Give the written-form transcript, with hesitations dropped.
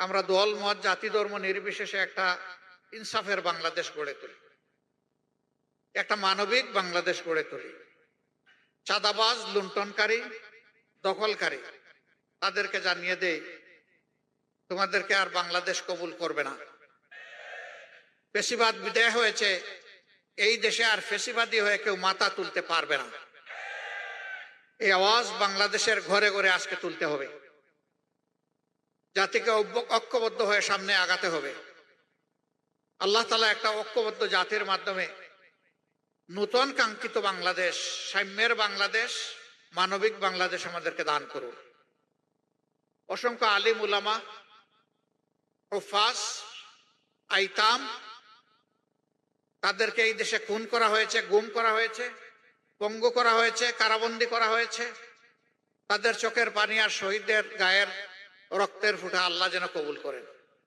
আমরা দল মত জাতি ধর্ম নির্বিশেষে একটা ইনসাফের বাংলাদেশ গড়ে তুলি, একটা মানবিক বাংলাদেশ গড়ে তুলি। চাঁদাবাজ, লুণ্ঠনকারী, দখলকারী তাদেরকে জানিয়ে দেই তোমাদেরকে আর বাংলাদেশ কবুল করবে না। ফেসিবাদ বিদায় হয়েছে, এই দেশে আর ফেসিবাদী হয়ে কেউ মাথা তুলতে পারবে না। এই আওয়াজ বাংলাদেশের ঘরে ঘরে আজকে তুলতে হবে। জাতিকে ঐক্যবদ্ধ হয়ে সামনে আগাতে হবে। আল্লাহ তাআলা একটা ঐক্যবদ্ধ জাতির মাধ্যমে নূতন কাঙ্ক্ষিত বাংলাদেশ, সাম্যের বাংলাদেশ, মানবিক বাংলাদেশ আমাদেরকে দান করুন। অসংখ্য আলিম উলামা, হুফাজ, আইতাম তাদেরকে এই দেশে খুন করা হয়েছে, গুম করা হয়েছে, পঙ্গু করা হয়েছে, কারাবন্দী করা হয়েছে। তাদের চোখের পানি আর শহীদদের গায়ের রক্তের ফুটা আল্লাহ যেন কবুল করেন।